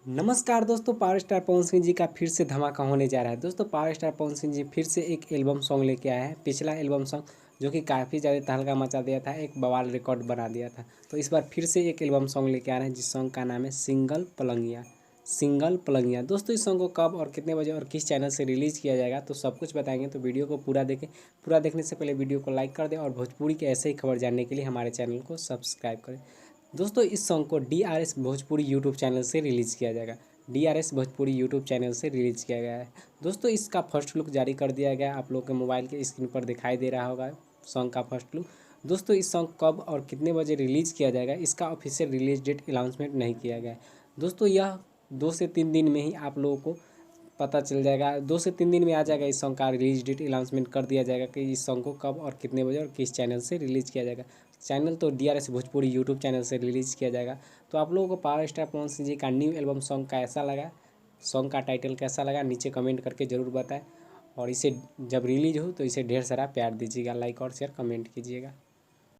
नमस्कार दोस्तों, power star Pawan Singh ji का फिर से धमाका होने जा रहा है। दोस्तों पावर स्टार पवन सिंह जी फिर से एक एल्बम सॉन्ग लेके आए हैं। पिछला एल्बम सॉन्ग जो कि काफ़ी ज़्यादा तहलका मचा दिया था, एक बवाल रिकॉर्ड बना दिया था। तो इस बार फिर से एक एल्बम सॉन्ग लेके आ रहे हैं जिस सॉन्ग का नाम है सिंगल पलंगिया। सिंगल पलंगिया दोस्तों, इस सॉन्ग को कब और कितने बजे और किस चैनल से रिलीज़ किया जाएगा तो सब कुछ बताएंगे। तो वीडियो को पूरा देखें। पूरा देखने से पहले वीडियो को लाइक कर दें और भोजपुरी के ऐसे ही खबर जानने के लिए हमारे चैनल को सब्सक्राइब करें। दोस्तों इस सॉन्ग को DRS भोजपुरी यूट्यूब चैनल से रिलीज़ किया जाएगा। DRS भोजपुरी यूट्यूब चैनल से रिलीज़ किया गया है। दोस्तों इसका फर्स्ट लुक जारी कर दिया गया, आप लोग के मोबाइल के स्क्रीन पर दिखाई दे रहा होगा सॉन्ग का फर्स्ट लुक। दोस्तों इस सॉन्ग कब और कितने बजे रिलीज़ किया जाएगा इसका ऑफिशियल रिलीज डेट अनाउंसमेंट नहीं किया गया है। दोस्तों यह 2 से 3 दिन में ही आप लोगों को पता चल जाएगा। 2 से 3 दिन में आ जाएगा इस सॉन्ग का रिलीज डेट अनाउंसमेंट कर दिया जाएगा कि इस सॉन्ग को कब और कितने बजे और किस चैनल से रिलीज़ किया जाएगा। चैनल तो DRS भोजपुरी यूट्यूब चैनल से रिलीज़ किया जाएगा। तो आप लोगों को पावर स्टार पवन सिंह जी का न्यू एल्बम सॉन्ग कैसा लगा, सॉन्ग का टाइटल कैसा लगा, नीचे कमेंट करके ज़रूर बताएं। और इसे जब रिलीज हो तो इसे ढेर सारा प्यार दीजिएगा, लाइक और शेयर कमेंट कीजिएगा।